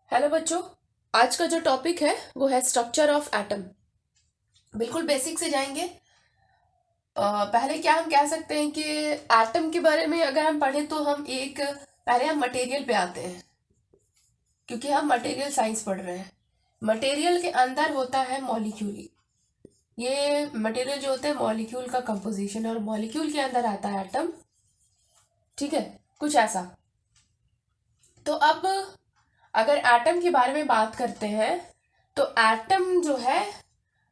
Hello बच्चों। आज का जो टॉपिक है वो है स्ट्रक्चर ऑफ एटम। बिल्कुल बेसिक से जाएंगे। पहले क्या हम कह सकते हैं कि एटम के बारे में अगर हम पढ़ें तो पहले हम मटेरियल पे आते हैं, क्योंकि हम मटेरियल साइंस पढ़ रहे हैं। मटेरियल के अंदर होता है मॉलिक्यूल। ये मटेरियल जो होते हैं मॉलिक्यूल का कंपोजिशन, और मॉलिक्यूल के अंदर आता है एटम। ठीक है, कुछ ऐसा। तो अब अगर एटम के बारे में बात करते हैं तो एटम जो है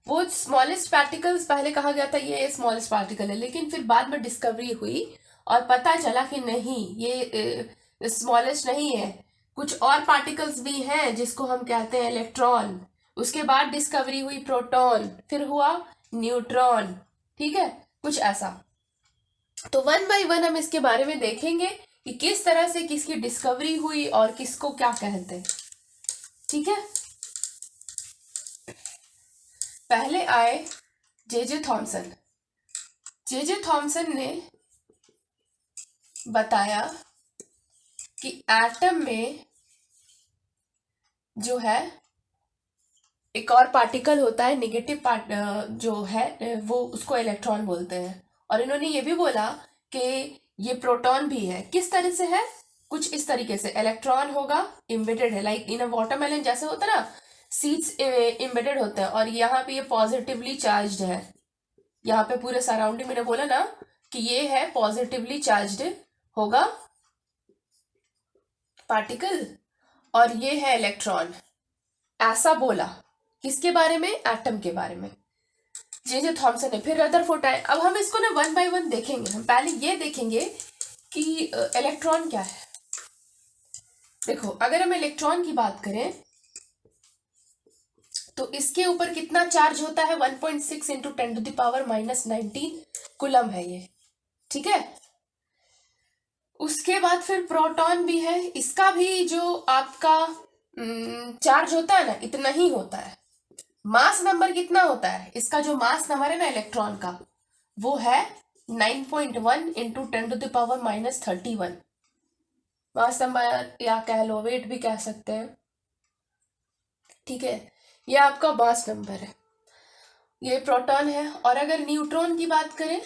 वो स्मॉलेस्ट पार्टिकल्स, पहले कहा गया था ये स्मॉलेस्ट पार्टिकल है, लेकिन फिर बाद में डिस्कवरी हुई और पता चला कि नहीं, ये स्मॉलेस्ट नहीं है, कुछ और पार्टिकल्स भी हैं जिसको हम कहते हैं इलेक्ट्रॉन। उसके बाद डिस्कवरी हुई प्रोटॉन, फिर हुआ न्यूट्रॉन। ठीक है, कुछ ऐसा। तो वन बाय वन हम इसके बारे में देखेंगे कि किस तरह से किसकी डिस्कवरी हुई और किसको क्या कहते हैं। ठीक है, पहले आए जे थॉमसन। जे थॉमसन ने बताया कि एटम में जो है एक और पार्टिकल होता है, नेगेटिव पार्ट जो है वो उसको इलेक्ट्रॉन बोलते हैं। और इन्होंने ये भी बोला कि ये प्रोटॉन भी है। किस तरह से है? कुछ इस तरीके से इलेक्ट्रॉन होगा, इम्बेडेड है, लाइक इन अ वाटरमेलन जैसे होता है ना, सीड्स इम्बेडेड होते हैं, और यहाँ पे ये पॉजिटिवली चार्ज्ड है। यहाँ पे पूरे सराउंडिंग मैंने बोला ना कि ये है पॉजिटिवली चार्ज्ड होगा पार्टिकल, और ये है इलेक्ट्रॉन। ऐसा बोला किसके बारे में? एटम के बारे में, जे थॉमसन ने। फिर रदरफोर्ड आए। अब हम इसको ना वन बाय वन देखेंगे। हम पहले ये देखेंगे कि इलेक्ट्रॉन क्या है। देखो, अगर हम इलेक्ट्रॉन की बात करें तो इसके ऊपर कितना चार्ज होता है? 1.6 इंटू 10⁻⁻19 कूलम है ये। ठीक है, उसके बाद फिर प्रोटॉन भी है। इसका भी जो आपका चार्ज होता है ना, इतना ही होता है। मास नंबर कितना होता है? इसका जो मास नंबर है ना इलेक्ट्रॉन का, वो है 9.1 इंटू 10⁻31 मास नंबर, या कह लो वेट भी कह सकते हैं। ठीक है, ये आपका मास नंबर है, ये प्रोटॉन है। और अगर न्यूट्रॉन की बात करें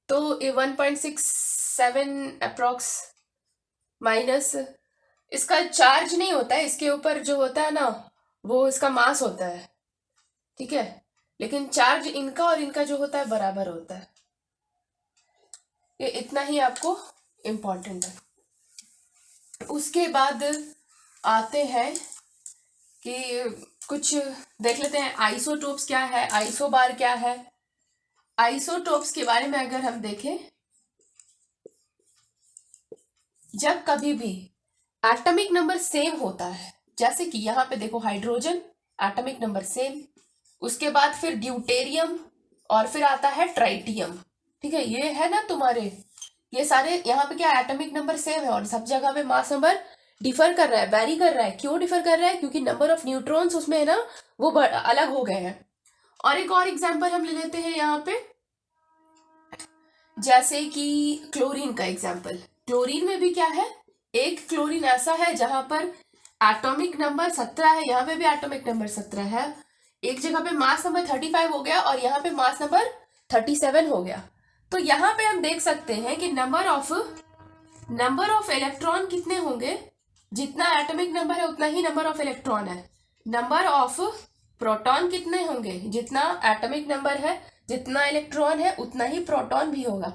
तो ये 1.67 अप्रोक्स माइनस, इसका चार्ज नहीं होता है, इसके ऊपर जो होता है ना वो इसका मास होता है। ठीक है, लेकिन चार्ज इनका और इनका जो होता है बराबर होता है। ये इतना ही आपको इम्पोर्टेंट है। उसके बाद आते हैं कि कुछ देख लेते हैं आइसोटोप्स क्या है, आइसोबार क्या है। आइसोटोप्स के बारे में अगर हम देखें, जब कभी भी एटॉमिक नंबर सेम होता है, जैसे कि यहाँ पे देखो हाइड्रोजन एटॉमिक नंबर सेम, उसके बाद फिर ड्यूटेरियम, और फिर आता है ट्राइटियम। ठीक है, ये है ना तुम्हारे, ये सारे यहाँ पे क्या एटॉमिक नंबर सेम है और सब जगह पे मास नंबर डिफर कर रहा है, वेरी कर रहा है। क्यों डिफर कर रहा है? क्योंकि नंबर ऑफ न्यूट्रॉन्स उसमें है ना वो अलग हो गए हैं। और एक और एग्जाम्पल हम ले लेते हैं यहाँ पे, जैसे कि क्लोरीन का एग्जाम्पल। क्लोरीन में भी क्या है, एक क्लोरीन ऐसा है जहां पर एटॉमिक नंबर 17 है, यहाँ पे भी एटॉमिक नंबर 17 है। एक जगह पे मास नंबर 35 हो गया और यहाँ पे मास नंबर 37 हो गया। तो यहाँ पे हम देख सकते हैं कि नंबर ऑफ इलेक्ट्रॉन कितने होंगे, जितना एटॉमिक नंबर है उतना ही नंबर ऑफ इलेक्ट्रॉन है। नंबर ऑफ प्रोटॉन कितने होंगे, जितना एटॉमिक नंबर है, जितना इलेक्ट्रॉन है उतना ही प्रोटॉन भी होगा।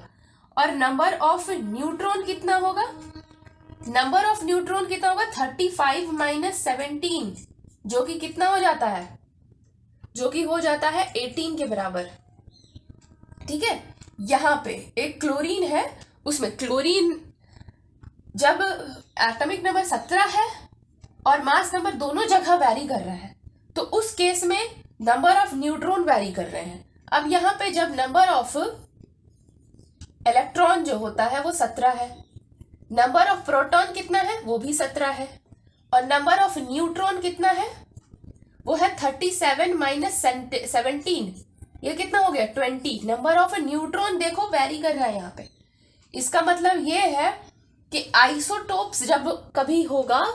और नंबर ऑफ न्यूट्रॉन कितना होगा? नंबर ऑफ न्यूट्रॉन कितना होगा? 35 माइनस 17, जो कि कितना हो जाता है? जो कि हो जाता है 18 के बराबर। ठीक है, यहाँ पे एक क्लोरीन है, उसमें क्लोरीन जब एटॉमिक नंबर 17 है और मास नंबर दोनों जगह वैरी कर रहा है, तो उस केस में नंबर ऑफ न्यूट्रॉन वैरी कर रहे हैं। अब यहाँ पे जब नंबर ऑफ इलेक्ट्रॉन जो होता है वो 17 है, नंबर ऑफ प्रोटॉन कितना है? वो भी 17 है, और नंबर ऑफ न्यूट्रॉन कितना है? वो है 37 माइनस 17, ये कितना हो गया? 20। नंबर ऑफ न्यूट्रॉन देखो वैरी कर रहा है यहाँ पे। इसका मतलब ये है कि आइसोटोप्स जब कभी होगा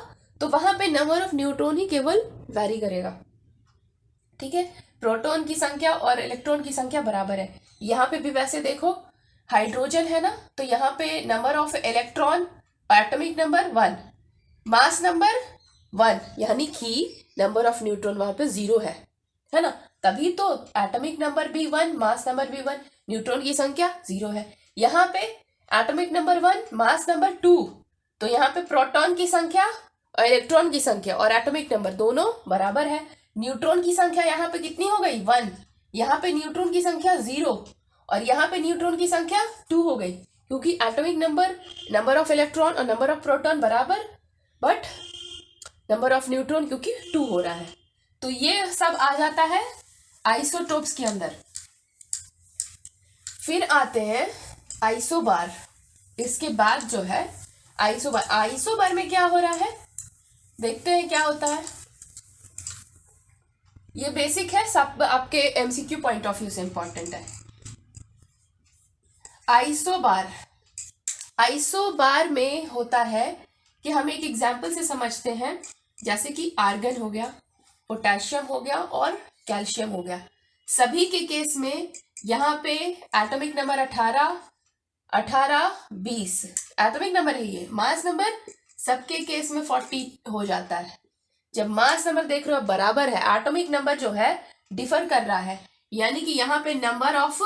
तो वहां पे नंबर ऑफ न्यूट्रॉन ही केवल वैरी करेगा, ठीक है। प्रोटॉन की संख्या और इलेक्ट्रॉन की संख्या बराबर है। यहाँ पे भी वैसे देखो, हाइड्रोजन है ना, तो यहाँ पे number of electron, atomic number 1, mass number 1, यानी कि नंबर ऑफ न्यूट्रॉन वहां पे 0 है ना। तभी तो एटॉमिक नंबर भी 1, मास नंबर भी 1, न्यूट्रॉन की संख्या 0 है। यहाँ पे एटॉमिक नंबर 1, मास नंबर 2, तो यहाँ पे प्रोटॉन की संख्या और इलेक्ट्रॉन की संख्या और एटॉमिक नंबर दोनों बराबर है। न्यूट्रॉन की संख्या यहाँ पे कितनी हो गई, 1, यहाँ पे न्यूट्रॉन की संख्या 0 और यहाँ पे न्यूट्रॉन की संख्या 2 हो गई, क्योंकि atomic number, number of electron और नंबर ऑफ प्रोटॉन बराबर, बट नंबर ऑफ न्यूट्रॉन क्योंकि 2 हो रहा है। तो ये सब आ जाता है आइसोटोप्स के अंदर। फिर आते हैं आइसोबार। इसके बाद जो है आइसोबार, आइसोबार में क्या हो रहा है देखते हैं क्या होता है। ये बेसिक है, सब आपके एमसीक्यू पॉइंट ऑफ व्यू से इंपॉर्टेंट है। आइसोबार, आइसोबार में होता है कि हम एक एग्जाम्पल से समझते हैं, जैसे कि आर्गन हो गया, पोटेशियम हो गया और कैल्शियम हो गया। सभी के केस में यहाँ पे एटॉमिक नंबर 18, 20 एटॉमिक नंबर है ये। मास नंबर सबके केस में 40 हो जाता है। जब मास नंबर देख रहे हो बराबर है, एटॉमिक नंबर जो है डिफर कर रहा है, यानी कि यहाँ पे नंबर ऑफ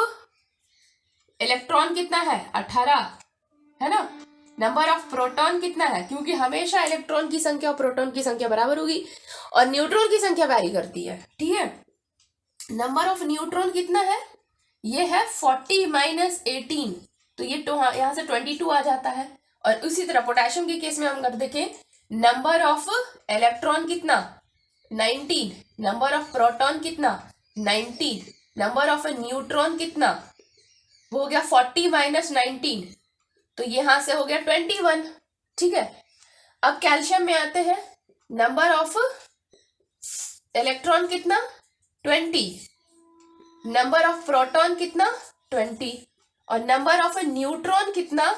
इलेक्ट्रॉन कितना है, 18 है ना। नंबर ऑफ प्रोटॉन कितना है, क्योंकि हमेशा इलेक्ट्रॉन की संख्या और प्रोटॉन की संख्या बराबर होगी और न्यूट्रॉन की संख्या वैरी करती है, ठीक है। नंबर ऑफ न्यूट्रॉन कितना है, ये है 40 माइनस 18, तो ये यहाँ से 22 आ जाता है। और उसी तरह पोटेशियम के केस में हम अगर देखें, नंबर ऑफ इलेक्ट्रॉन कितना, 19, नंबर ऑफ प्रोटॉन कितना, 19, नंबर ऑफ न्यूट्रॉन कितना, वो हो गया 40 माइनस 19, तो यहां से हो गया 21, ठीक है। अब कैल्शियम में आते हैं, नंबर ऑफ इलेक्ट्रॉन कितना, 20, नंबर ऑफ प्रोटॉन कितना, 20, और नंबर ऑफ न्यूट्रॉन कितना,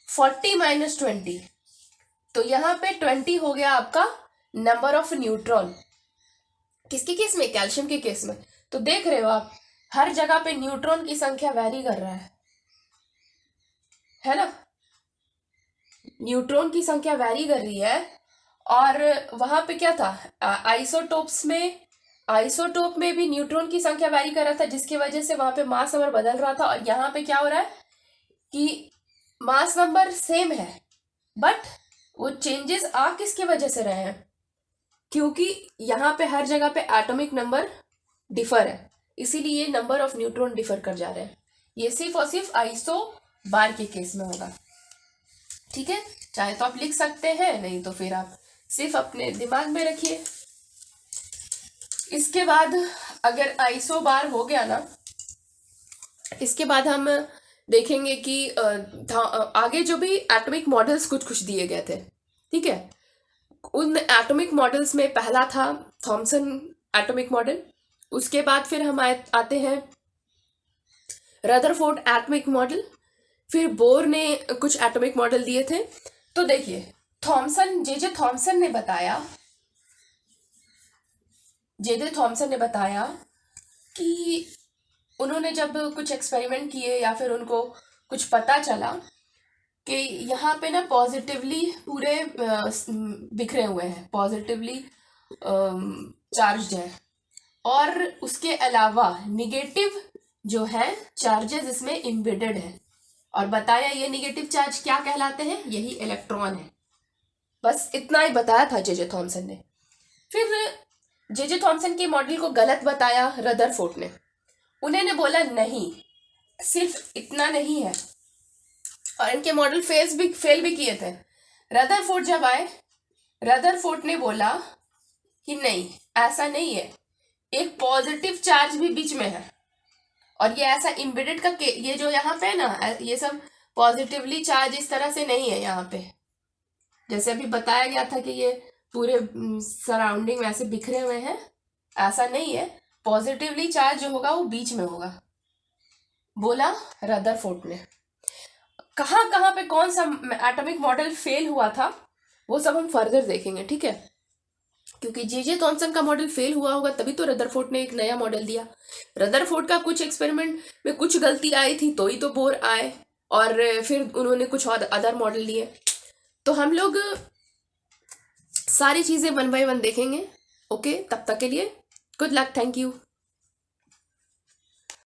40 माइनस 20, तो यहाँ पे 20 हो गया आपका नंबर ऑफ न्यूट्रॉन। किसके केस में, कैल्शियम के केस में। तो देख रहे हो आप, हर जगह पे न्यूट्रॉन की संख्या वैरी कर रहा है ना, न्यूट्रॉन की संख्या वैरी कर रही है। और वहां पे क्या था, आइसोटोप्स में, आइसोटोप में भी न्यूट्रॉन की संख्या वैरी कर रहा था, जिसकी वजह से वहां पे मास नंबर बदल रहा था। और यहाँ पे क्या हो रहा है कि मास नंबर सेम है, बट वो चेंजेस आ किसकी वजह से रहे हैं, क्योंकि यहाँ पे हर जगह पे एटॉमिक नंबर डिफर है, इसीलिए नंबर ऑफ न्यूट्रॉन डिफर कर जा रहे हैं। ये सिर्फ और सिर्फ आइसोबार के केस में होगा, ठीक है। चाहे तो आप लिख सकते हैं, नहीं तो फिर आप सिर्फ अपने दिमाग में रखिए। इसके बाद अगर आइसोबार हो गया ना, इसके बाद हम देखेंगे कि आगे जो भी एटॉमिक मॉडल्स कुछ कुछ दिए गए थे, ठीक है। उन एटॉमिक मॉडल्स में पहला था थॉमसन एटॉमिक मॉडल, उसके बाद फिर हम आते हैं रदरफोर्ड एटॉमिक मॉडल, फिर बोर ने कुछ एटॉमिक मॉडल दिए थे। तो देखिए, थॉमसन, जे थॉमसन ने बताया कि उन्होंने जब कुछ एक्सपेरिमेंट किए या फिर उनको कुछ पता चला कि यहाँ पे ना पॉजिटिवली पूरे बिखरे हुए हैं, पॉजिटिवली चार्ज है, और उसके अलावा निगेटिव जो है चार्जेस इसमें इम्बेडेड है। और बताया ये निगेटिव चार्ज क्या कहलाते हैं, यही इलेक्ट्रॉन है। बस इतना ही बताया था जे थॉमसन ने। फिर जे थॉमसन के मॉडल को गलत बताया रदरफोर्ड ने। उन्होंने बोला नहीं, सिर्फ इतना नहीं है, और इनके मॉडल फेल भी किए थे। रदरफोर्ड जब आए, रदरफोर्ड ने बोला कि नहीं, ऐसा नहीं है, एक पॉजिटिव चार्ज भी बीच में है, और ये ऐसा इम्बेडेड का ये जो यहाँ पे है ना, ये सब पॉजिटिवली चार्ज इस तरह से नहीं है यहाँ पे, जैसे अभी बताया गया था कि ये पूरे सराउंडिंग में ऐसे बिखरे हुए हैं, ऐसा नहीं है। पॉजिटिवली चार्ज जो होगा वो बीच में होगा, बोला रदरफोर्ड ने। कहाँ कहाँ पे कौन सा एटॉमिक मॉडल फेल हुआ था, वो सब हम फर्दर देखेंगे, ठीक है। क्योंकि जे थॉमसन का मॉडल फेल हुआ होगा तभी तो रदरफोर्ड ने एक नया मॉडल दिया। रदरफोर्ड का कुछ एक्सपेरिमेंट में कुछ गलती आई थी तो ही तो बोर आए, और फिर उन्होंने कुछ और अदर मॉडल लिए। तो हम लोग सारी चीजें वन बाय वन देखेंगे। ओके, तब तक के लिए गुड लक, थैंक यू।